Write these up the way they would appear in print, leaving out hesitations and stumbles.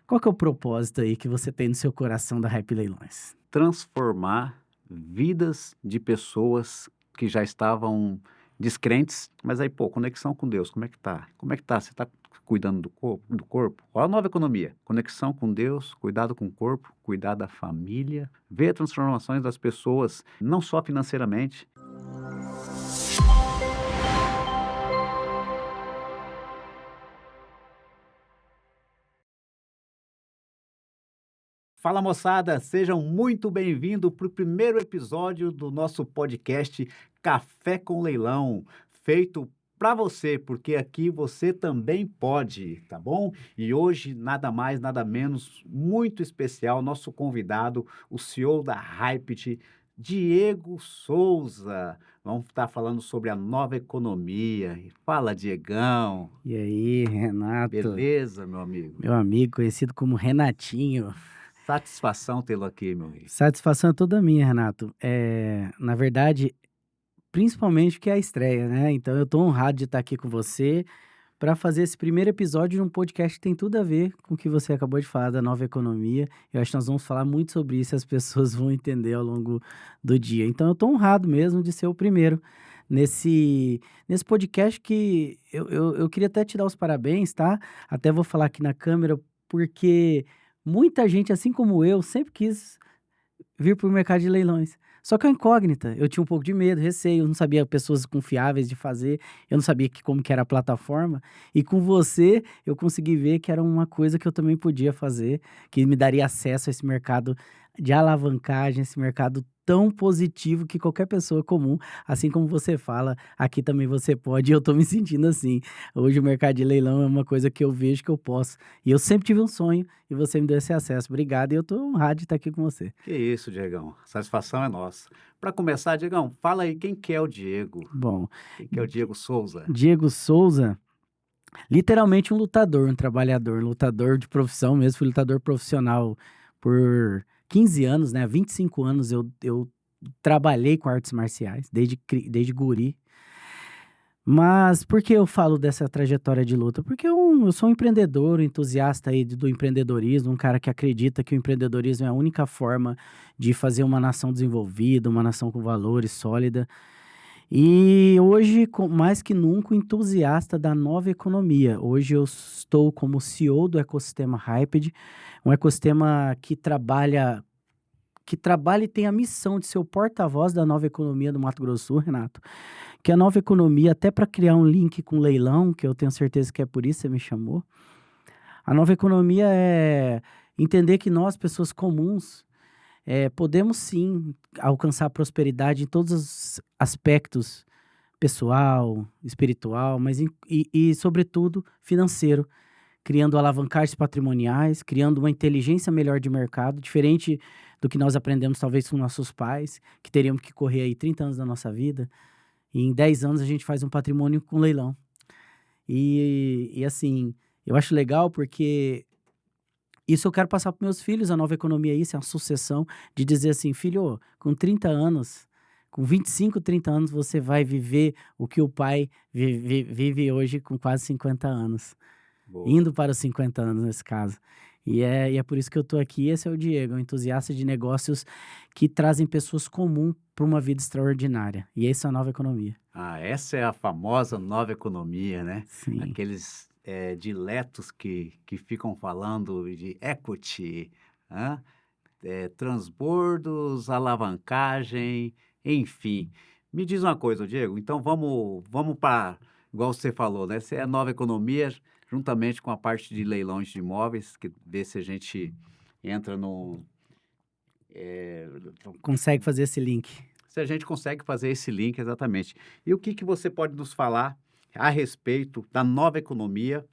Qual que é o propósito aí que você tem no seu coração da Hype Leilões? Transformar vidas de pessoas que já estavam descrentes, mas aí, pô, conexão com Deus, como é que tá? Como é que tá? Você tá cuidando do corpo? Olha a nova economia, conexão com Deus, cuidado com o corpo, cuidar da família, ver transformações das pessoas, não só financeiramente. Fala moçada, sejam muito bem-vindos para o primeiro episódio do nosso podcast Café com Leilão, feito para você, porque aqui você também pode, tá bom? E hoje, nada mais, nada menos, muito especial, nosso convidado, o CEO da Hypit, Diego Souza. Vamos estar falando sobre a nova economia. Fala, Diegão. E aí, Renato, Beleza, meu amigo? meu amigo, conhecido como Renatinho. Satisfação tê-lo aqui, meu rei. Satisfação é toda minha, Renato. Na verdade, principalmente porque é a estreia, né? Então eu tô honrado de estar aqui com você para fazer esse primeiro episódio de um podcast que tem tudo a ver com o que você acabou de falar da nova economia. Eu acho que nós vamos falar muito sobre isso e as pessoas vão entender ao longo do dia. Então eu tô honrado mesmo de ser o primeiro nesse podcast que eu queria até te dar os parabéns, tá? Até vou falar aqui na câmera, porque muita gente, assim como eu, sempre quis vir para o mercado de leilões. Só que é uma incógnita, eu tinha um pouco de medo, receio, eu não sabia pessoas confiáveis de fazer, eu não sabia como que era a plataforma, e com você eu consegui ver que era uma coisa que eu também podia fazer, que me daria acesso a esse mercado de alavancagem, esse mercado tão positivo que qualquer pessoa comum, assim como você fala, aqui também você pode, e eu tô me sentindo assim. Hoje o mercado de leilão é uma coisa que eu vejo que eu posso, e eu sempre tive um sonho, e você me deu esse acesso. Obrigado, e eu tô honrado de estar aqui com você. Que isso, Diegão. Satisfação é nossa. Para começar, Diegão, fala aí quem que é o Diego? Bom, Quem que é o Diego Souza? Diego Souza, literalmente um lutador, um trabalhador, lutador de profissão mesmo, fui lutador profissional por 15 anos, né? 25 anos eu trabalhei com artes marciais, desde guri. Mas por que eu falo dessa trajetória de luta? Porque eu sou um empreendedor, um entusiasta aí do empreendedorismo, um cara que acredita que o empreendedorismo é a única forma de fazer uma nação desenvolvida, uma nação com valores sólida. E hoje, mais que nunca, um entusiasta da nova economia. Hoje eu estou como CEO do ecossistema Hyped, um ecossistema que trabalha e tem a missão de ser o porta-voz da nova economia do Mato Grosso do Sul, Renato. Que a nova economia, até para criar um link com leilão, que eu tenho certeza que é por isso que você me chamou, a nova economia é entender que nós, pessoas comuns, podemos sim alcançar prosperidade em todos os aspectos, pessoal, espiritual, mas sobretudo, financeiro, criando alavancagens patrimoniais, criando uma inteligência melhor de mercado, diferente do que nós aprendemos talvez com nossos pais, que teríamos que correr aí 30 anos da nossa vida, e em 10 anos a gente faz um patrimônio com leilão. E assim, eu acho legal porque isso eu quero passar para meus filhos, a nova economia é isso, é uma sucessão de dizer assim: "Filho, com 30 anos, com 25, 30 anos, você vai viver o que o pai vive hoje com quase 50 anos", Boa. indo para os 50 anos nesse caso. E é por isso que eu estou aqui, esse é o Diego, um entusiasta de negócios que trazem pessoas comuns para uma vida extraordinária, e essa é a nova economia. Ah, essa é a famosa nova economia, né? Sim. Aqueles diletos que ficam falando de equity, hã? Transbordos, alavancagem, enfim. Me diz uma coisa, Diego, então vamos para, igual você falou, né? Essa é a nova economia, juntamente com a parte de leilões de imóveis, que vê se a gente entra no. eh, Consegue fazer esse link. Se a gente consegue fazer esse link exatamente. E o que que você pode nos falar a respeito da nova economia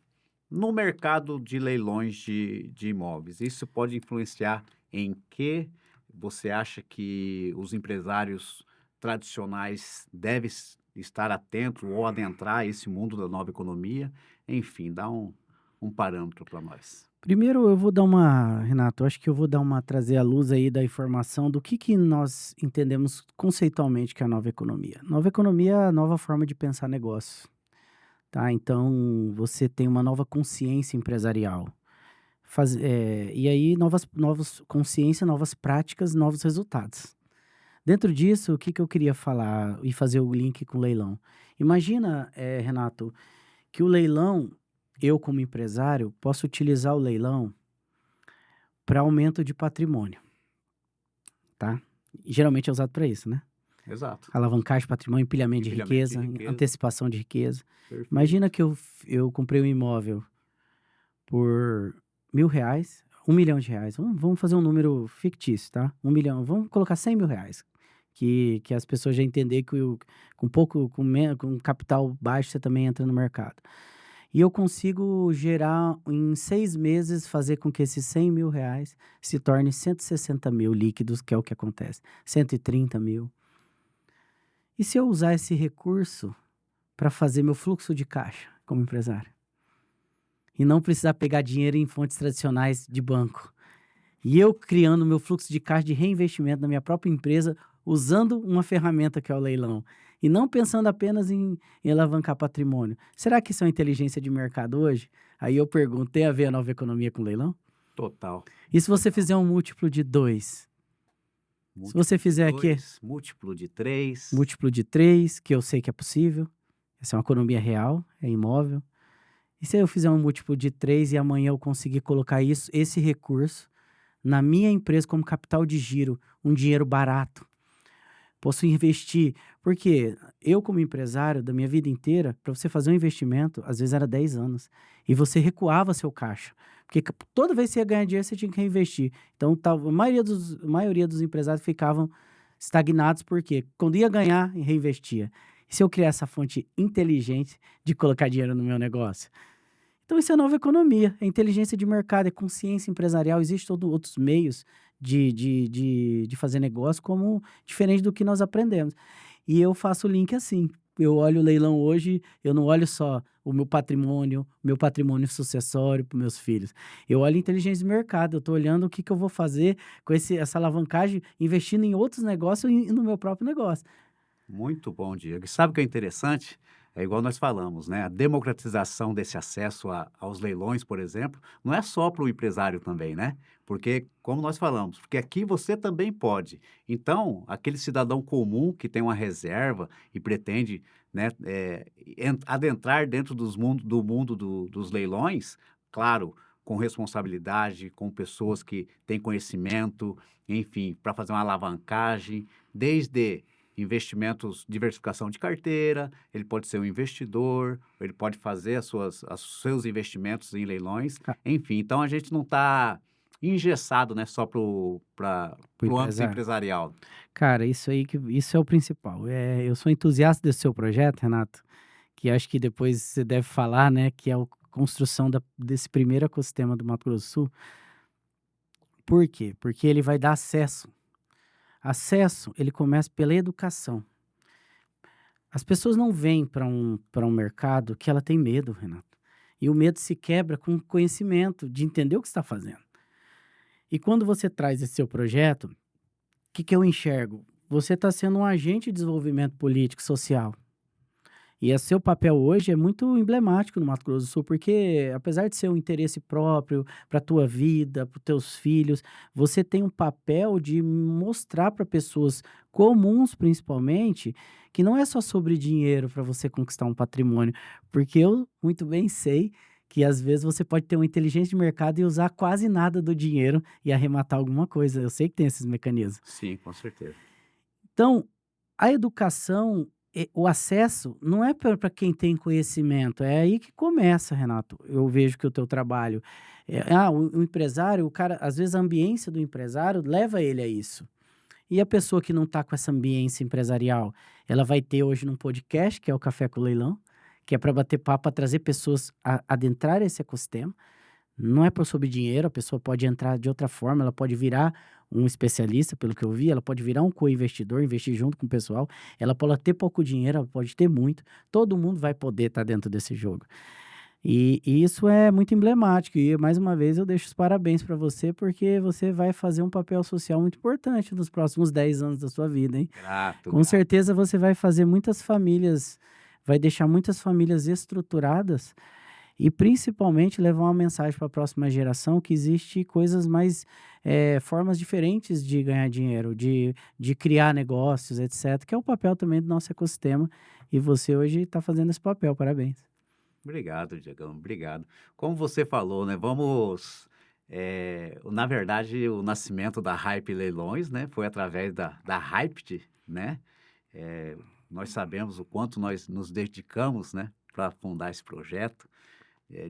no mercado de leilões de imóveis? Isso pode influenciar em que você acha que os empresários tradicionais devem estar atentos ou adentrar esse mundo da nova economia? Enfim, dá um parâmetro para nós. Primeiro eu vou dar Renato, eu acho que eu vou trazer à luz aí da informação do que nós entendemos conceitualmente que é a nova economia. Nova economia é a nova forma de pensar negócio, tá? Então você tem uma nova consciência empresarial. E aí novas consciência, novas práticas, novos resultados. Dentro disso, o que eu queria falar e fazer o link com o leilão? Imagina, Renato, que o leilão, eu como empresário, posso utilizar o leilão para aumento de patrimônio, tá? Geralmente é usado para isso, né? Exato. Alavancagem de patrimônio, empilhamento de Empilhamento de riqueza, riqueza. antecipação de riqueza. Perfeito. Imagina que eu comprei um imóvel por R$ 1.000, R$ 1 milhão. Vamos fazer um número fictício, tá? 1 milhão, vamos colocar R$ 100.000. Que as pessoas já entenderem que com capital baixo você também entra no mercado. E eu consigo gerar em 6 meses, fazer com que esses R$ 100.000 se torne 160 mil líquidos, que é o que acontece. 130 mil. E se eu usar esse recurso para fazer meu fluxo de caixa como empresário? E não precisar pegar dinheiro em fontes tradicionais de banco. E eu criando meu fluxo de caixa de reinvestimento na minha própria empresa, usando uma ferramenta que é o leilão. E não pensando apenas em alavancar patrimônio. Será que isso é uma inteligência de mercado hoje? Aí eu pergunto, tem a ver a nova economia com leilão? Total. E se você fizer um múltiplo de 2? Se você fizer aqui, Múltiplo de 3. múltiplo de 3, que eu sei que é possível. Essa é uma economia real, é imóvel. E se eu fizer um múltiplo de 3 e amanhã eu conseguir colocar esse recurso na minha empresa como capital de giro, um dinheiro barato? Posso investir, porque eu como empresário da minha vida inteira, para você fazer um investimento, às vezes era 10 anos, e você recuava seu caixa, porque toda vez que você ia ganhar dinheiro, você tinha que reinvestir. Então, a maioria dos empresários ficavam estagnados, porque quando ia ganhar, reinvestia. E se eu criar essa fonte inteligente de colocar dinheiro no meu negócio? Então, isso é nova economia, é inteligência de mercado, é consciência empresarial. Existem outros meios de fazer negócio, como diferente do que nós aprendemos. E eu faço o link assim. Eu olho o leilão hoje, eu não olho só o meu patrimônio sucessório para meus filhos. Eu olho inteligência de mercado, eu estou olhando o que eu vou fazer com essa alavancagem, investindo em outros negócios e no meu próprio negócio. Muito bom, Diego. E sabe o que é interessante? É igual nós falamos, né? A democratização desse acesso aos leilões, por exemplo, não é só para o empresário também, né? Porque, como nós falamos, porque aqui você também pode. Então, aquele cidadão comum que tem uma reserva e pretende, né, adentrar dentro do mundo dos leilões, claro, com responsabilidade, com pessoas que têm conhecimento, enfim, para fazer uma alavancagem, desde investimentos, diversificação de carteira, ele pode ser um investidor, ele pode fazer os seus investimentos em leilões, Ah, enfim. Então, a gente não está engessado, né, só para o pro âmbito empresário. empresarial. Cara, isso é o principal. Eu sou entusiasta desse seu projeto, Renato, que acho que depois você deve falar, né, que é a construção desse primeiro ecossistema do Mato Grosso do Sul. Por quê? Porque ele vai dar acesso. Acesso, ele começa pela educação. As pessoas não vêm para um mercado que ela tem medo, Renato. E o medo se quebra com conhecimento, de entender o que está fazendo. E quando você traz esse seu projeto, o que eu enxergo? Você está sendo um agente de desenvolvimento político e social. E seu papel hoje é muito emblemático no Mato Grosso do Sul, porque apesar de ser um interesse próprio para a tua vida, para os teus filhos, você tem um papel de mostrar para pessoas comuns, principalmente, que não é só sobre dinheiro para você conquistar um patrimônio, porque eu muito bem sei que às vezes você pode ter uma inteligência de mercado e usar quase nada do dinheiro e arrematar alguma coisa. Eu sei que tem esses mecanismos. Sim, com certeza. Então, a educação, o acesso não é para quem tem conhecimento, é aí que começa, Renato. Eu vejo que o teu trabalho, o empresário, o cara, às vezes a ambiência do empresário leva ele a isso. E a pessoa que não está com essa ambiência empresarial, ela vai ter hoje num podcast, que é o Café com Leilão, que é para bater papo, para trazer pessoas a adentrar esse ecossistema. Não é por sobre dinheiro, a pessoa pode entrar de outra forma, ela pode virar um especialista, pelo que eu vi, ela pode virar um co-investidor, investir junto com o pessoal, ela pode ter pouco dinheiro, ela pode ter muito, todo mundo vai poder estar dentro desse jogo. E isso é muito emblemático, e mais uma vez eu deixo os parabéns para você, porque você vai fazer um papel social muito importante nos próximos 10 anos da sua vida, hein? Grato, Com grato. certeza você vai fazer muitas famílias, vai deixar muitas famílias estruturadas e principalmente levar uma mensagem para a próxima geração que existe coisas mais, formas diferentes de ganhar dinheiro, de criar negócios, etc., que é o papel também do nosso ecossistema, e você hoje está fazendo esse papel, parabéns. Obrigado, Diegão, obrigado. Como você falou, né, na verdade, o nascimento da Hype Leilões, né, foi através da Hyped, né? Eh, Nós sabemos o quanto nós nos dedicamos, né, para fundar esse projeto.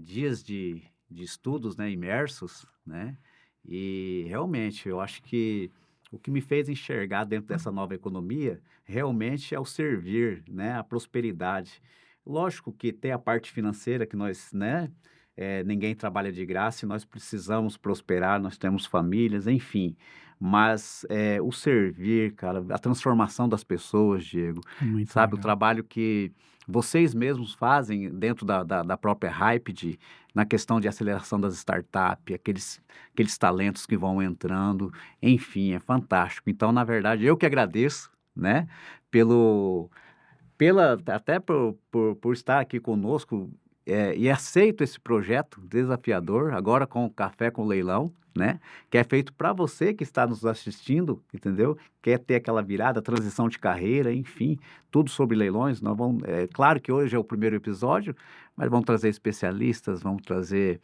Dias de estudos, né, imersos, né? E realmente eu acho que o que me fez enxergar dentro dessa nova economia realmente é o servir, né, a prosperidade. Lógico que tem a parte financeira que nós, né, ninguém trabalha de graça e nós precisamos prosperar, nós temos famílias, enfim. Mas o servir, cara, a transformação das pessoas, Diego, Muito sabe, o legal. trabalho que vocês mesmos fazem dentro da própria Hyped, na questão de aceleração das startups, aqueles talentos que vão entrando, enfim, é fantástico. Então, na verdade, eu que agradeço, né, pelo até por estar aqui conosco, e aceito esse projeto desafiador, agora com o Café com Leilão, né, que é feito para você que está nos assistindo, entendeu? Quer ter aquela virada, transição de carreira, enfim, tudo sobre leilões. Nós vamos, claro que hoje é o primeiro episódio, mas vamos trazer especialistas, vamos trazer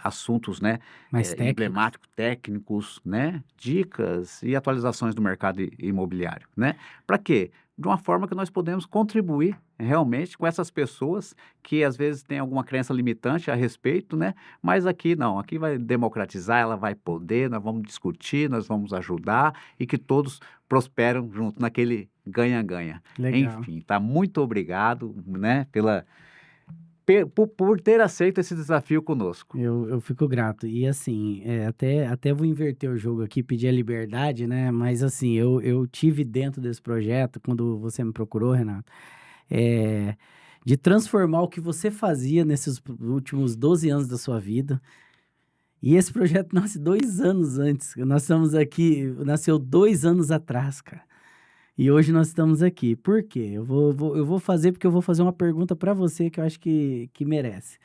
assuntos, né, Mais técnicos? emblemáticos, técnicos, né, dicas e atualizações do mercado imobiliário, né? Para quê? De uma forma que nós podemos contribuir realmente com essas pessoas que às vezes têm alguma crença limitante a respeito, né? Mas aqui não, aqui vai democratizar, ela vai poder, nós vamos discutir, nós vamos ajudar e que todos prosperam junto naquele ganha-ganha. Legal. Enfim, tá? Muito obrigado, né, por ter aceito esse desafio conosco. Eu fico grato. E assim, até vou inverter o jogo aqui, pedir a liberdade, né? Mas assim, eu tive dentro desse projeto, quando você me procurou, Renato, eh, de transformar o que você fazia nesses últimos 12 anos da sua vida. E esse projeto nasce 2 anos antes. Nós estamos aqui, nasceu 2 anos atrás, cara. E hoje nós estamos aqui. Por quê? Eu vou fazer porque eu vou fazer uma pergunta para você que eu acho que merece.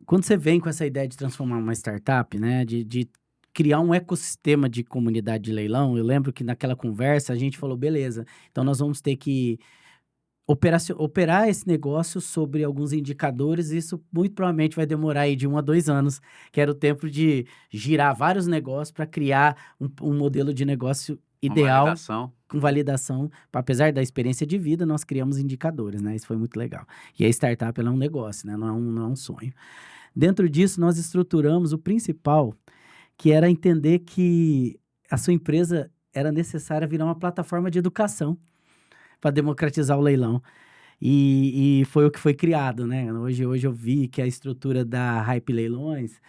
Quando você vem com essa ideia de transformar uma startup, né, de criar um ecossistema de comunidade de leilão, eu lembro que naquela conversa a gente falou, beleza, então nós vamos ter que operar esse negócio sobre alguns indicadores, e isso muito provavelmente vai demorar aí de 1 a 2 anos, que era o tempo de girar vários negócios para criar um modelo de negócio Uma ideal, validação. com validação. Apesar da experiência de vida, nós criamos indicadores, né? Isso foi muito legal. E a startup, ela é um negócio, né? Não é um sonho. Dentro disso, nós estruturamos o principal, que era entender que a sua empresa era necessária virar uma plataforma de educação para democratizar o leilão. E foi o que foi criado, né? Hoje eu vi que a estrutura da Hype Leilões,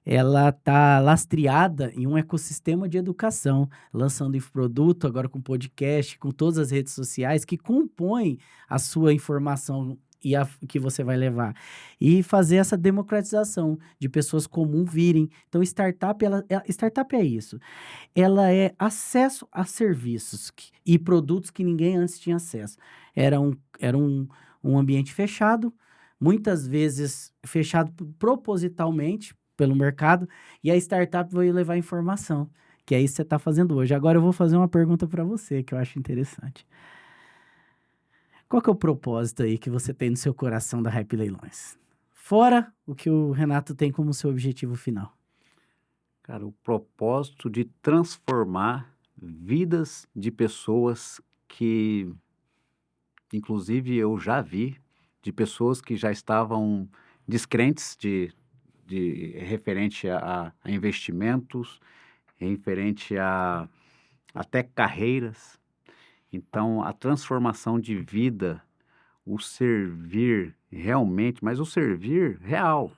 ela tá lastreada em um ecossistema de educação, lançando infoproduto, agora com podcast, com todas as redes sociais que compõem a sua informação e a que você vai levar. E fazer essa democratização de pessoas comuns virem. Então, startup é isso. Ela é acesso a serviços e produtos que ninguém antes tinha acesso. Era um ambiente fechado, muitas vezes fechado propositalmente pelo mercado, e a startup veio levar informação, que é isso que você está fazendo hoje. Agora eu vou fazer uma pergunta para você, que eu acho interessante. Qual que é o propósito aí que você tem no seu coração da Hype Leilões? Fora o que o Renato tem como seu objetivo final. Cara, o propósito de transformar vidas de pessoas que, inclusive, eu já vi, de pessoas que já estavam descrentes de referente a investimentos, referente a até carreiras. Então, a transformação de vida, o servir realmente, mas o servir real,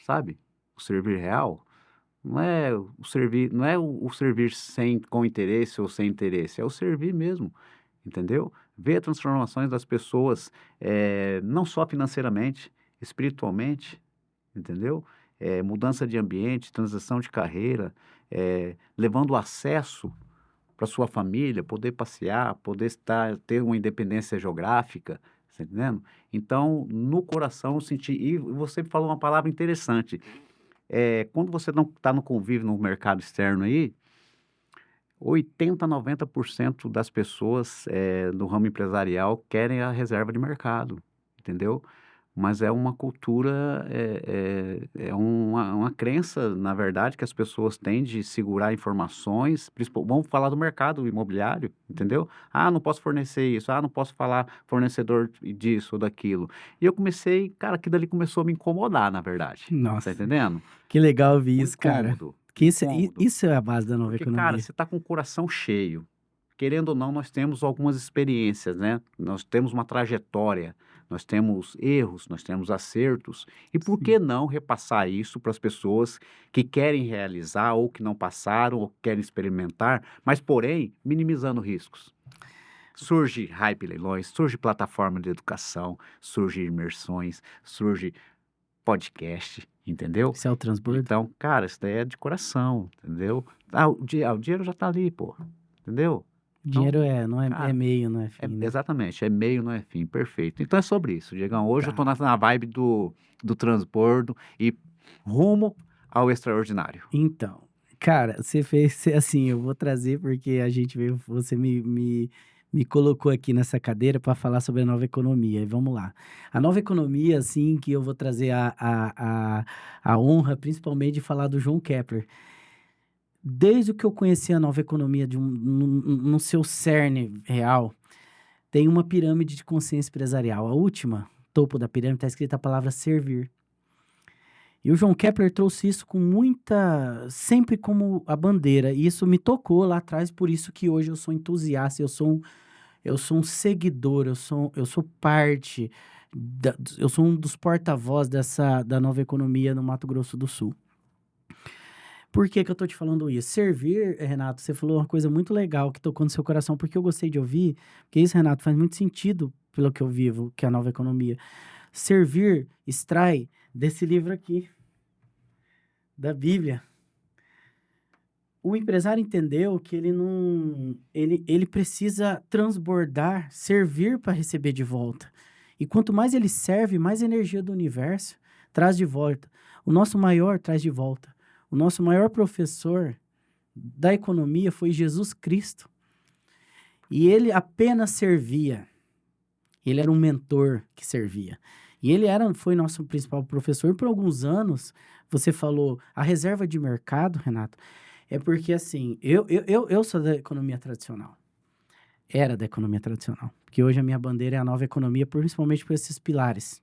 sabe? O servir real. Não é o servir sem com interesse ou sem interesse, é o servir mesmo, entendeu? Ver transformações das pessoas, não só financeiramente, espiritualmente, entendeu? Mudança de ambiente, transição de carreira, levando acesso para sua família, poder passear, poder ter uma independência geográfica, tá entendendo? Então, no coração eu senti e você falou uma palavra interessante, quando você não está no convívio no mercado externo aí, 80, 90% das pessoas, do ramo empresarial querem a reserva de mercado, entendeu? Mas é uma cultura, é uma crença, na verdade, que as pessoas têm de segurar informações, vamos falar do mercado imobiliário, entendeu? "Ah, não posso fornecer isso. Ah, não posso falar fornecedor disso ou daquilo". E eu comecei cara, aquilo dali começou a me incomodar, na verdade, tá Nossa, entendendo? que legal ouvir Um isso, cara. incômodo, Que um isso incômodo. isso é a base da nova Porque, cara, economia. você está com o coração cheio. Querendo ou não, nós temos algumas experiências, né? Nós temos uma trajetória, nós temos erros, nós temos acertos. E por Sim. que não repassar isso para as pessoas que querem realizar ou que não passaram ou querem experimentar, mas porém minimizando riscos? Surge hype leilões, surge plataforma de educação, surge imersões, surge podcast, entendeu? Isso é o transbordo? Então, cara, isso daí é de coração, entendeu? O dinheiro já tá ali, pô, entendeu? Dinheiro Então, não é cara, meio, não é fim, né. exatamente, é meio, não é fim, perfeito. Então é sobre isso, Diegão. Hoje eu tô Tá. na vibe do transbordo e rumo ao extraordinário. Então, cara, você fez assim, eu vou trazer porque a gente veio você me colocou aqui nessa cadeira para falar sobre a nova economia, e vamos lá. A nova economia, assim, que eu vou trazer a honra, principalmente, de falar do João Kepler. Desde o que eu conheci a nova economia no seu cerne real, tem uma pirâmide de consciência empresarial. A última, topo da pirâmide, está escrita a palavra servir. E o João Kepler trouxe isso com muita sempre como a bandeira, e isso me tocou lá atrás, por isso que hoje eu sou entusiasta, eu sou um seguidor, eu sou parte eu sou um dos porta-voz da nova economia no Mato Grosso do Sul. Por que que eu tô te falando isso? Servir, Renato, você falou uma coisa muito legal que tocou no seu coração, porque eu gostei de ouvir, porque isso, Renato, faz muito sentido pelo que eu vivo, que é a nova economia. Servir extrai desse livro aqui, da Bíblia. O empresário entendeu que ele precisa transbordar, servir para receber de volta. E quanto mais ele serve, mais energia do universo traz de volta. O nosso maior traz de volta. O nosso maior professor da economia foi Jesus Cristo. E ele apenas servia. Ele era um mentor que servia. E ele foi nosso principal professor por alguns anos. Você falou, a reserva de mercado, Renato, é porque assim, eu sou da economia tradicional. Era da economia tradicional. Porque hoje a minha bandeira é a nova economia, principalmente por esses pilares.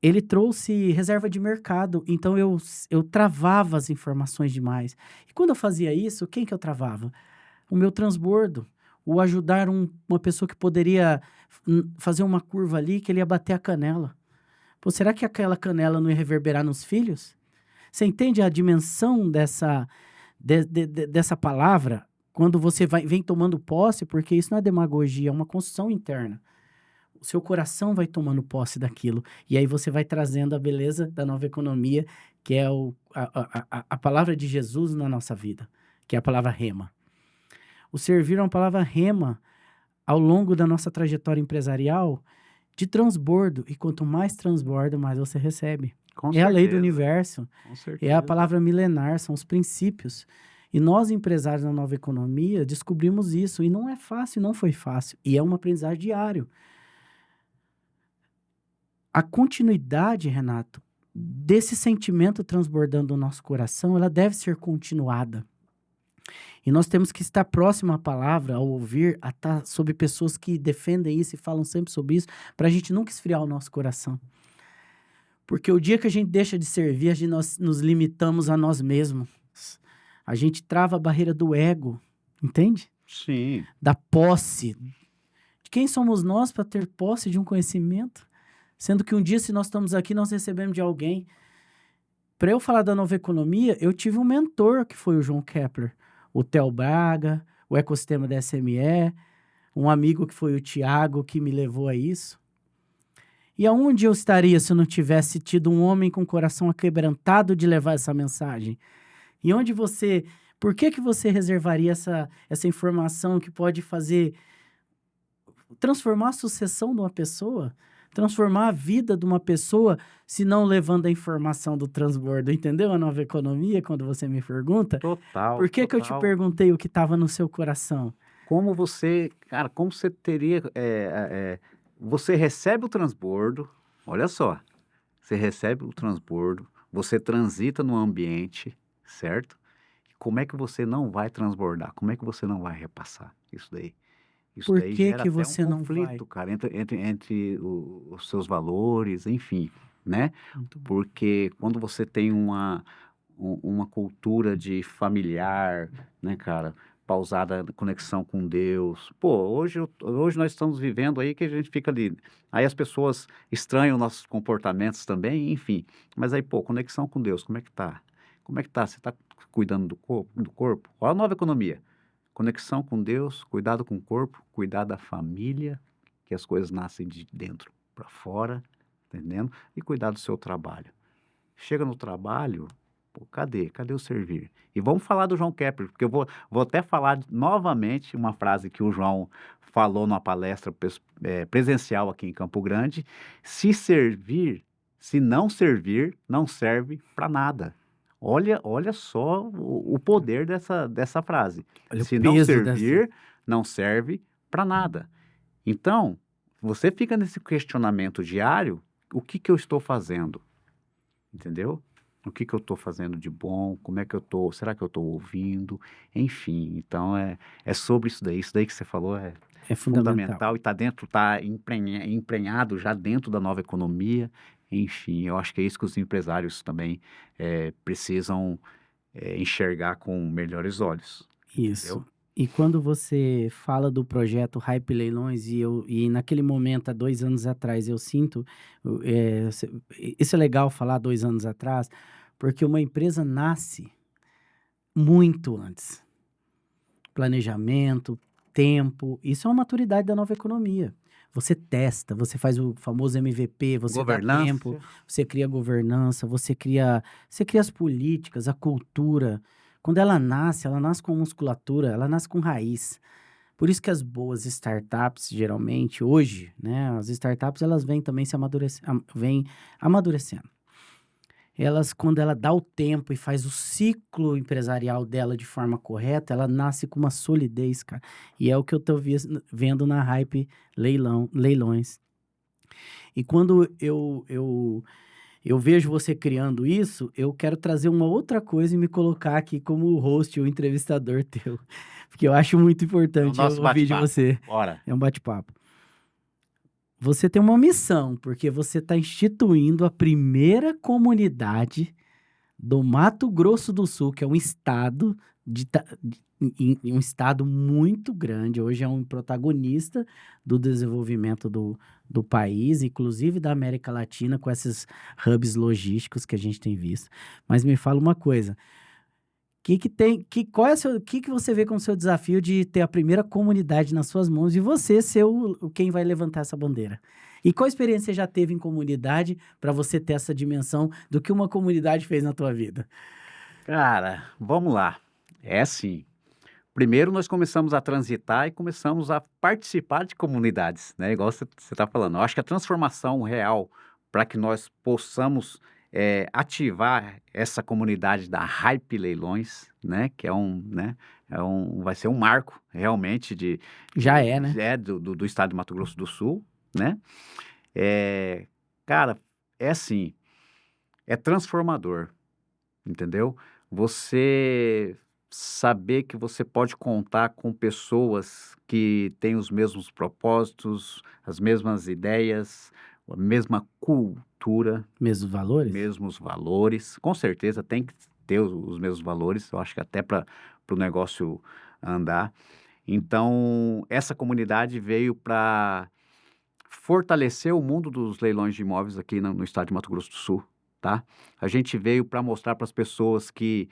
Ele trouxe reserva de mercado, então eu travava as informações demais. E quando eu fazia isso, quem que eu travava? O meu transbordo. O ajudar uma pessoa que poderia fazer uma curva ali, que ele ia bater a canela. Pô, será que aquela canela não ia reverberar nos filhos? Você entende a dimensão dessa palavra? Quando você vem tomando posse, porque isso não é demagogia, é uma construção interna. O seu coração vai tomando posse daquilo. E aí você vai trazendo a beleza da nova economia, que é a palavra de Jesus na nossa vida, que é a palavra rema. O servir é uma palavra rema ao longo da nossa trajetória empresarial de transbordo. E quanto mais transborda, mais você recebe. Com É a lei do certeza, universo. com É a certeza. palavra milenar, são os princípios. E nós, empresários da nova economia, descobrimos isso. E não é fácil, não foi fácil. E é um aprendizagem diário. A continuidade, Renato, desse sentimento transbordando no nosso coração, ela deve ser continuada. E nós temos que estar próximo à palavra, ao ouvir, a estar sobre pessoas que defendem isso e falam sempre sobre isso, para a gente nunca esfriar o nosso coração. Porque o dia que a gente deixa de servir, nós nos limitamos a nós mesmos. A gente trava a barreira do ego, entende? Sim. Da posse. De quem somos nós para ter posse de um conhecimento? Sendo que um dia, se nós estamos aqui, nós recebemos de alguém. Para eu falar da nova economia, eu tive um mentor, que foi o João Kepler. O Theo Braga, o ecossistema da SME, um amigo que foi o Tiago, que me levou a isso. E aonde eu estaria se eu não tivesse tido um homem com o coração aquebrantado de levar essa mensagem? E onde por que que você reservaria essa informação que pode fazer transformar a sucessão de uma pessoa, transformar a vida de uma pessoa, se não levando a informação do transbordo, entendeu? A nova economia, quando você me pergunta. Total, Por que que eu te total. perguntei o que estava no seu coração? Como você, cara, como você teria, você recebe o transbordo, olha só, você recebe o transbordo, você transita no ambiente, certo? Como é que você não vai transbordar? Como é que você não vai repassar isso daí? Isso Por daí que gera que até um você não vai? conflito, cara, entre os seus valores, enfim, né? Muito bom. Porque quando você tem uma cultura de familiar, né, cara, pausada na conexão com Deus. Pô, hoje nós estamos vivendo aí que a gente fica ali. Aí as pessoas estranham nossos comportamentos também, enfim. Mas aí, pô, conexão com Deus, como é que tá? Como é que tá? Você tá cuidando do corpo, do corpo? Olha a nova economia. Conexão com Deus, cuidado com o corpo, cuidar da família, que as coisas nascem de dentro para fora, entendendo? E cuidar do seu trabalho. Chega no trabalho, pô, cadê o servir? E vamos falar do João Kepler, porque eu vou até falar novamente uma frase que o João falou numa palestra presencial aqui em Campo Grande: se não servir, não serve para nada. Olha só o poder dessa frase. Olha o Se não peso dessa. servir, não serve para nada. Então, você fica nesse questionamento diário: o que que eu estou fazendo? Entendeu? O que que eu estou fazendo de bom? Como é que eu estou? Será que eu estou ouvindo? Enfim, então é sobre isso daí que você falou é É fundamental. fundamental e está dentro, está emprenhado já dentro da nova economia. Enfim, eu acho que é isso que os empresários também precisam enxergar com melhores olhos, Isso. entendeu? E quando você fala do projeto Hype Leilões e naquele momento, há 2 anos atrás, eu sinto, se isso é legal falar 2 anos atrás, porque uma empresa nasce muito antes. Planejamento, tempo, isso é uma maturidade da nova economia. Você testa, você faz o famoso MVP, você dá tempo, Governança, você cria governança, você cria as políticas, a cultura. Quando ela nasce com musculatura, ela nasce com raiz. Por isso que as boas startups, geralmente, hoje, né, as startups elas vêm também vêm amadurecendo. Elas, quando ela dá o tempo e faz o ciclo empresarial dela de forma correta, ela nasce com uma solidez, cara. E é o que eu tô vendo na Hype Leilões. E quando eu vejo você criando isso, eu quero trazer uma outra coisa e me colocar aqui como o host ou entrevistador teu. Porque eu acho muito é o importante eu nosso ouvir de bate-papo. você. Bora. É um bate-papo. Você tem uma missão, porque você está instituindo a primeira comunidade do Mato Grosso do Sul, que é um estado um estado muito grande, hoje é um protagonista do desenvolvimento do país, inclusive da América Latina, com esses hubs logísticos que a gente tem visto. Mas me fala uma coisa, qual é que você vê como seu desafio de ter a primeira comunidade nas suas mãos e você ser quem vai levantar essa bandeira? E qual experiência você já teve em comunidade para você ter essa dimensão do que uma comunidade fez na tua vida? Cara, vamos lá. É assim. Primeiro nós começamos a transitar e começamos a participar de comunidades, né, igual você está falando. Eu acho que a transformação real para que nós possamos, ativar essa comunidade da Hype Leilões, né, que vai ser um marco realmente Já é, né? do estado de Mato Grosso do Sul, né. Cara, é assim, é transformador. Entendeu? Você saber que você pode contar com pessoas que têm os mesmos propósitos, as mesmas ideias, a mesma cultura, Mesmos valores? mesmos valores. Com certeza tem que ter os mesmos valores, eu acho que até para o negócio andar. Então, essa comunidade veio para fortalecer o mundo dos leilões de imóveis aqui no estado de Mato Grosso do Sul, tá? A gente veio para mostrar para as pessoas que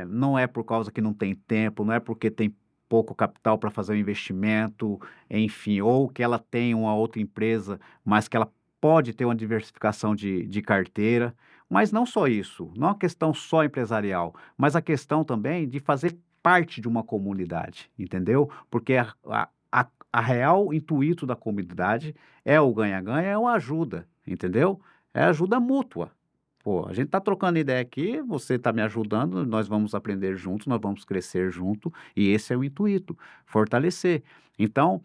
não é por causa que não tem tempo, não é porque tem pouco capital para fazer o investimento, enfim, ou que ela tem uma outra empresa, mas que ela pode ter uma diversificação de carteira. Mas não só isso, não é uma questão só empresarial, mas a questão também de fazer parte de uma comunidade, entendeu? Porque a real intuito da comunidade é o ganha-ganha, é uma ajuda, entendeu? É ajuda mútua. Pô, a gente tá trocando ideia aqui, você tá me ajudando, nós vamos aprender juntos, nós vamos crescer junto, e esse é o intuito, fortalecer. Então,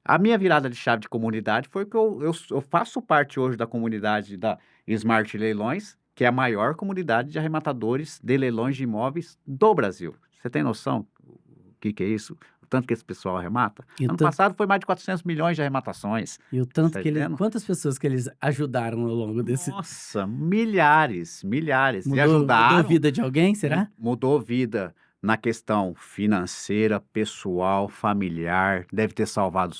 a minha virada de chave de comunidade foi que eu faço parte hoje da comunidade da Smart Leilões, que é a maior comunidade de arrematadores de leilões de imóveis do Brasil. Você tem noção o que é isso? O tanto que esse pessoal arremata? E o Ano tanto, passado foi mais de 400 milhões de arrematações. e o Você tanto tá que eles, entendendo? quantas pessoas que eles ajudaram ao longo desse, Nossa, milhares, milhares. E mudou a ajudaram, vida de alguém, será? mudou vida na questão financeira, pessoal, familiar, deve ter salvado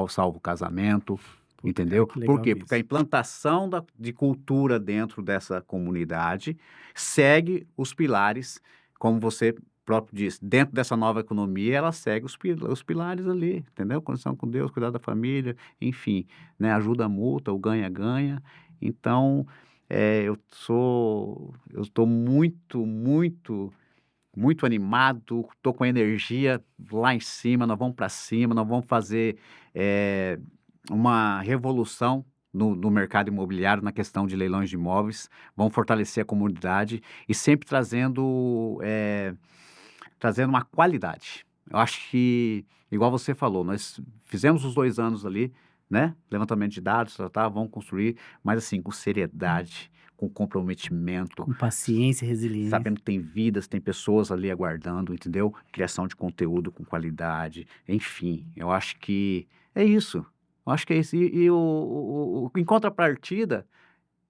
salvo o casamento, Puta, cara, entendeu? que Por legal quê? ver Porque a isso. implantação de cultura dentro dessa comunidade segue os pilares, como você próprio disse, dentro dessa nova economia, ela segue os pilares ali, entendeu? Conexão com Deus, cuidar da família, enfim, né? Ajuda mútua, o ganha-ganha. Então, eu estou muito animado, estou com energia lá em cima, nós vamos para cima, nós vamos fazer eh, uma revolução no mercado imobiliário, na questão de leilões de imóveis, vamos fortalecer a comunidade e sempre trazendo uma qualidade. Eu acho que, igual você falou, nós fizemos os 2 anos ali, né? Levantamento de dados, tá, vamos construir, mas assim, com seriedade, com comprometimento, Com paciência e resiliência. sabendo que tem vidas, tem pessoas ali aguardando, entendeu? Criação de conteúdo com qualidade, enfim, eu acho que é isso. Eu acho que é isso. Em contrapartida,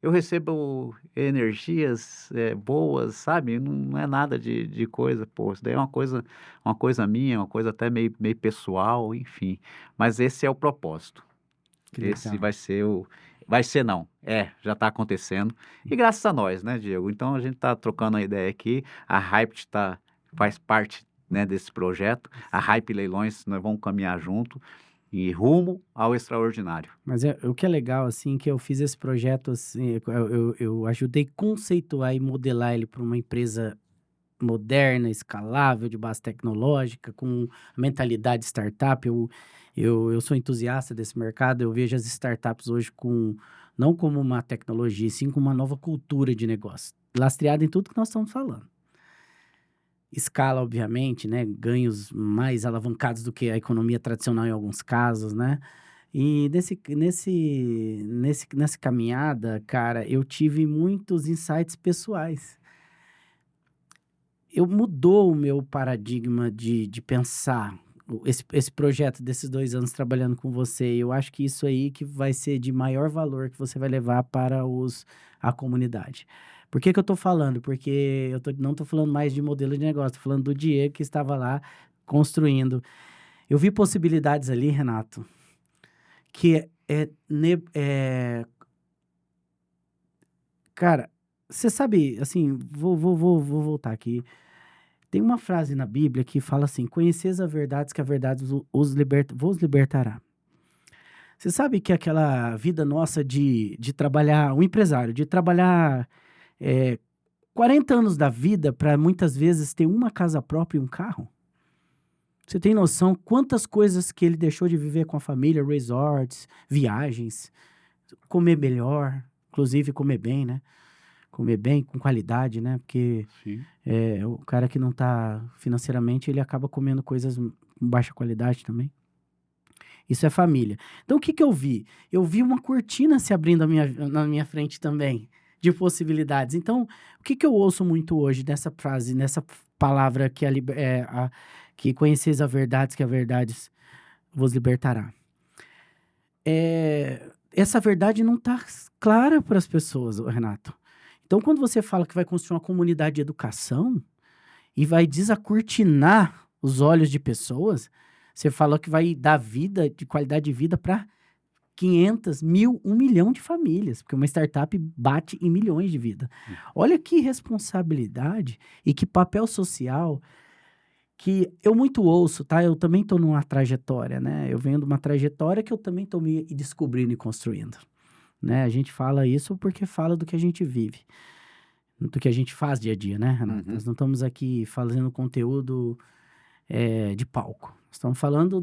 eu recebo energias boas, sabe? Não é nada de coisa, pô. Isso daí é uma coisa minha, uma coisa até meio pessoal, enfim. Mas esse é o propósito. Que Esse legal. vai ser não, já está acontecendo. E graças a nós, né, Diego? Então a gente está trocando a ideia aqui, a Hype faz parte, né, desse projeto, a Hype Leilões, nós vamos caminhar junto e rumo ao extraordinário. Mas o que é legal, assim, que eu fiz esse projeto, assim, eu ajudei conceituar e modelar ele para uma empresa moderna, escalável, de base tecnológica, com mentalidade startup. Eu sou entusiasta desse mercado, eu vejo as startups hoje não como uma tecnologia, sim como uma nova cultura de negócio, lastreada em tudo que nós estamos falando. Escala, obviamente, né? Ganhos mais alavancados do que a economia tradicional em alguns casos, né? E nessa caminhada, cara, eu tive muitos insights pessoais. Mudou o meu paradigma de pensar esse projeto desses 2 anos trabalhando com você. Eu acho que isso aí que vai ser de maior valor que você vai levar para a comunidade. Por que que eu tô falando? Porque não tô falando mais de modelo de negócio, tô falando do Diego que estava lá construindo. Eu vi possibilidades ali, Renato, que cara, você sabe, assim, vou voltar aqui. Tem uma frase na Bíblia que fala assim: conheceis a verdade, que a verdade vos libertará. Você sabe que aquela vida nossa de trabalhar, um empresário, de trabalhar é, 40 anos da vida para muitas vezes ter uma casa própria e um carro? Você tem noção quantas coisas que ele deixou de viver com a família, resorts, viagens, comer melhor, inclusive comer bem, né? Comer bem, com qualidade, né? Porque Sim. o cara que não tá financeiramente, ele acaba comendo coisas com baixa qualidade também. Isso é família. Então, o que que eu vi? Eu vi uma cortina se abrindo na minha frente também, de possibilidades. Então, o que que eu ouço muito hoje nessa frase, nessa palavra que conheceis a verdade, que a verdade vos libertará? Essa verdade não está clara para as pessoas, Renato. Então, quando você fala que vai construir uma comunidade de educação e vai desacortinar os olhos de pessoas, você fala que vai dar vida, de qualidade de vida para 500, 1.000, 1 milhão de famílias, porque uma startup bate em milhões de vidas. Olha que responsabilidade e que papel social que eu muito ouço, tá? Eu também estou numa trajetória, né? Eu venho de uma trajetória que eu também estou me descobrindo e construindo, né? A gente fala isso porque fala do que a gente vive, do que a gente faz dia a dia, né, Renato? Uhum. Nós não estamos aqui fazendo conteúdo de palco. Estamos falando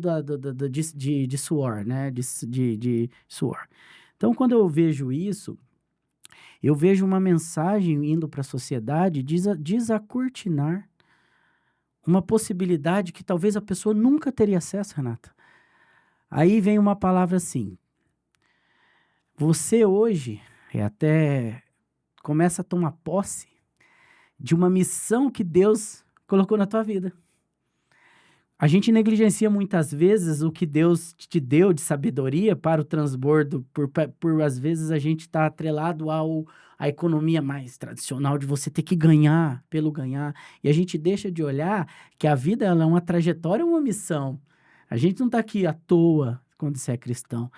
de suor, né? De suor. Então, quando eu vejo isso, eu vejo uma mensagem indo para a sociedade desacortinar uma possibilidade que talvez a pessoa nunca teria acesso, Renata. Aí vem uma palavra assim: você hoje até começa a tomar posse de uma missão que Deus colocou na tua vida. A gente negligencia muitas vezes o que Deus te deu de sabedoria para o transbordo, por às vezes a gente estar atrelado à economia mais tradicional de você ter que ganhar pelo ganhar, e a gente deixa de olhar que a vida ela é uma trajetória, uma missão. A gente não está aqui à toa quando você é cristão.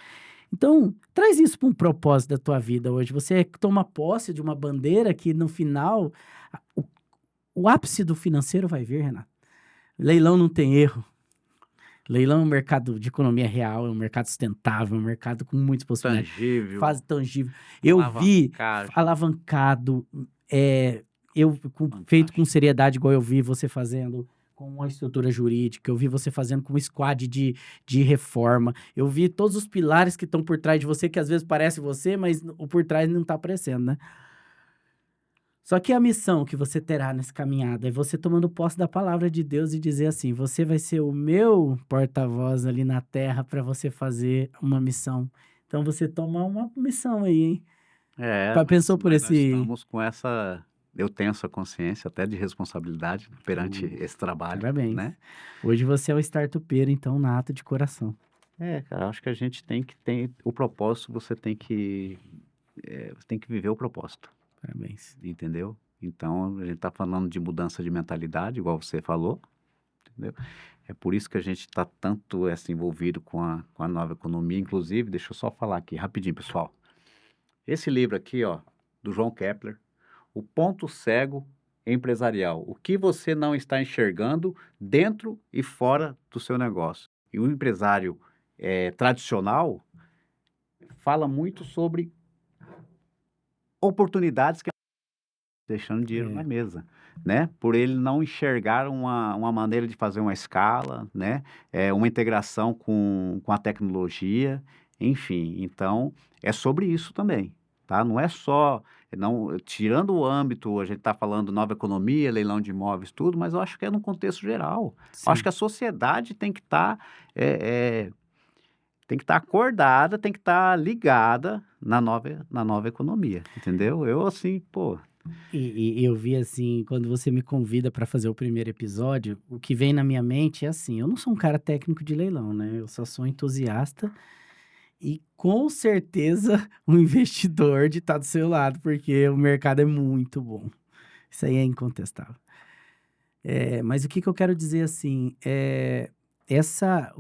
Então, traz isso para um propósito da tua vida hoje. Você toma posse de uma bandeira que no final, o, o ápice do financeiro vai vir, Renato. Leilão não tem erro. Leilão é um mercado de economia real, é um mercado sustentável, é um mercado com muitas possibilidades. Tangível, Fase tangível. Eu vi alavancado, feito com seriedade, igual eu vi você fazendo com uma estrutura jurídica, eu vi você fazendo com um squad de reforma, eu vi todos os pilares que estão por trás de você, que às vezes parece você, mas o por trás não está aparecendo, né? Só que a missão que você terá nessa caminhada é você tomando posse da palavra de Deus e dizer assim: você vai ser o meu porta-voz ali na terra para você fazer uma missão. Então você toma uma missão aí, hein? Pensou por nós esse. estamos com essa. Eu tenho essa consciência até de responsabilidade perante esse trabalho, Parabéns. né? Hoje você é o startupeiro, então, nato de coração. Cara, acho que a gente tem que ter o propósito, você tem que viver o propósito. Parabéns. Entendeu? Então, a gente está falando de mudança de mentalidade, igual você falou, entendeu? É por isso que a gente está tanto envolvido com a nova economia. Inclusive, deixa eu só falar aqui rapidinho, pessoal. Esse livro aqui, ó, do João Kepler, O Ponto Cego Empresarial. O que você não está enxergando dentro e fora do seu negócio. E o empresário tradicional fala muito sobre oportunidades que deixando dinheiro na mesa, né? Por ele não enxergar uma maneira de fazer uma escala, né? Uma integração com a tecnologia, enfim. Então, é sobre isso também, tá? Não é só, não, tirando o âmbito, a gente está falando nova economia, leilão de imóveis, tudo, mas eu acho que é no contexto geral. Eu acho que a sociedade tem que estar acordada, tem que estar ligada na nova economia, entendeu? Eu, assim, pô... E eu vi assim, quando você me convida para fazer o primeiro episódio, o que vem na minha mente é assim: eu não sou um cara técnico de leilão, né? Eu só sou entusiasta e com certeza um investidor de estar do seu lado, porque o mercado é muito bom. Isso aí é incontestável. Mas o que eu quero dizer assim,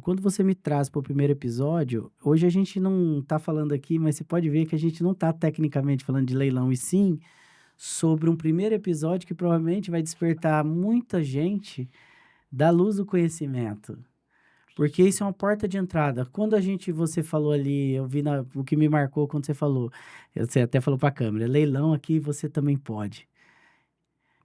quando você me traz para o primeiro episódio, hoje a gente não está falando aqui, mas você pode ver que a gente não está tecnicamente falando de leilão, e sim sobre um primeiro episódio que provavelmente vai despertar muita gente da luz do conhecimento. Porque isso é uma porta de entrada. Quando você falou ali, eu vi o que me marcou quando você falou, você até falou para a câmera: leilão aqui você também pode.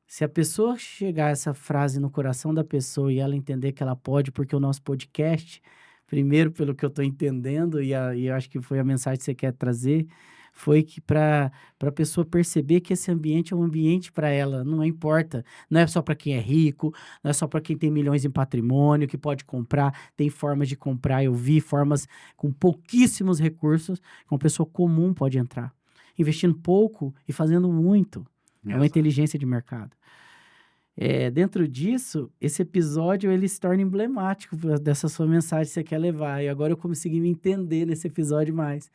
Se a pessoa chegar essa frase no coração da pessoa e ela entender que ela pode, porque o nosso podcast, primeiro pelo que eu estou entendendo, e eu acho que foi a mensagem que você quer trazer, foi que para a pessoa perceber que esse ambiente é um ambiente para ela, não importa, não é só para quem é rico, não é só para quem tem milhões em patrimônio, que pode comprar, tem formas de comprar, eu vi formas com pouquíssimos recursos, que uma pessoa comum pode entrar, investindo pouco e fazendo muito. É uma inteligência de mercado. Dentro disso, esse episódio ele se torna emblemático dessa sua mensagem que você quer levar. E agora eu consegui me entender nesse episódio mais.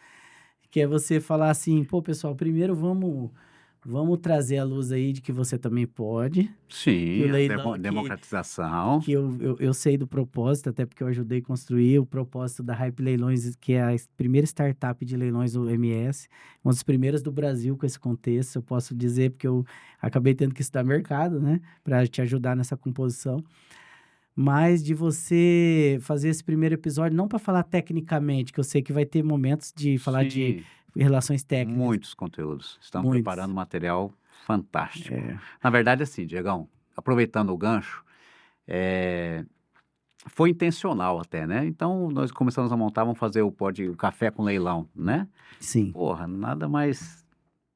Que é você falar assim: pô, pessoal, primeiro vamos trazer a luz aí de que você também pode. Sim, o leilão, democratização. Que eu sei do propósito, até porque eu ajudei a construir o propósito da Hype Leilões, que é a primeira startup de leilões do MS, uma das primeiras do Brasil com esse contexto. Eu posso dizer porque eu acabei tendo que estudar mercado, né, para te ajudar nessa composição. Mas de você fazer esse primeiro episódio, não para falar tecnicamente, que eu sei que vai ter momentos de falar de relações técnicas. Muitos conteúdos. Estamos preparando material fantástico. Na verdade, assim, Diegão, aproveitando o gancho, foi intencional até, né. Então nós começamos a montar, vamos fazer o café com leilão, né. Sim, Porra, nada mais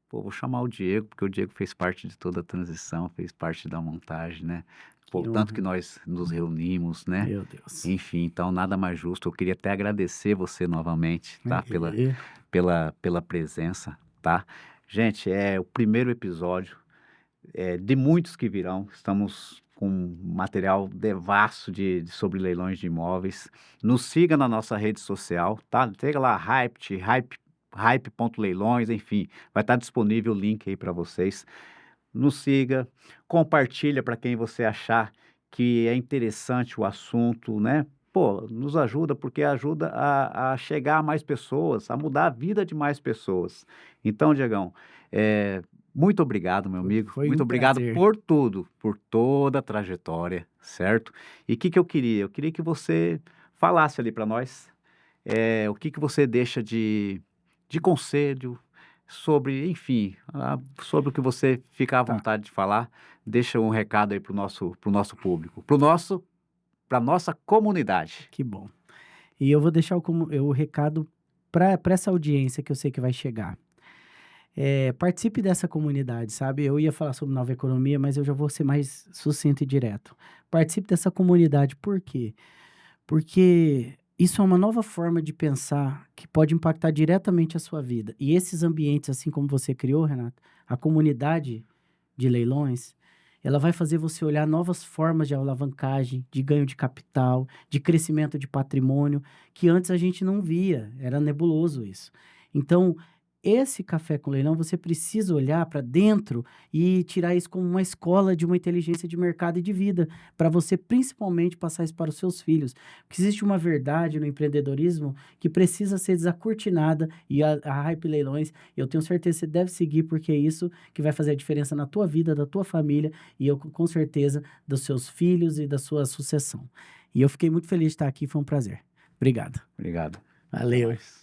pô, vou chamar o Diego, porque o Diego fez parte de toda a transição, fez parte da montagem, né. Pô, que tanto que honra. nós nos reunimos, né. Meu Deus. Enfim, então nada mais justo. Eu queria até agradecer você novamente, tá, Ahê. pela presença, tá. Gente, é o primeiro episódio, de muitos que virão. Estamos com um material devasso sobre leilões de imóveis. Nos siga na nossa rede social, tá. Chega lá, hype.leilões, enfim, vai estar disponível o link aí para vocês. Nos siga, compartilha para quem você achar que é interessante o assunto, né. Pô, nos ajuda, porque ajuda a chegar a mais pessoas, a mudar a vida de mais pessoas. Então, Diegão, muito obrigado, meu amigo, Foi muito um obrigado prazer. por tudo, por toda a trajetória, certo. E o que que eu queria? Eu queria que você falasse ali para nós, o que que você deixa de conselho sobre, enfim, sobre o que você fica à Tá, vontade de falar, deixa um recado aí para o nosso público, para nossa comunidade. que bom. E eu vou deixar o recado para essa audiência que eu sei que vai chegar. Participe dessa comunidade, sabe? Eu ia falar sobre nova economia, mas eu já vou ser mais sucinto e direto. Participe dessa comunidade, por quê? Porque isso é uma nova forma de pensar que pode impactar diretamente a sua vida. E esses ambientes, assim como você criou, Renato, a comunidade de leilões, ela vai fazer você olhar novas formas de alavancagem, de ganho de capital, de crescimento de patrimônio, que antes a gente não via, era nebuloso isso. Então, esse café com leilão, você precisa olhar para dentro e tirar isso como uma escola de uma inteligência de mercado e de vida, para você principalmente passar isso para os seus filhos. Porque existe uma verdade no empreendedorismo que precisa ser desacortinada e a Hype Leilões, eu tenho certeza que você deve seguir, porque é isso que vai fazer a diferença na tua vida, da tua família e eu com certeza dos seus filhos e da sua sucessão. E eu fiquei muito feliz de estar aqui, foi um prazer. Obrigado. Obrigado. Até Valeu. mais.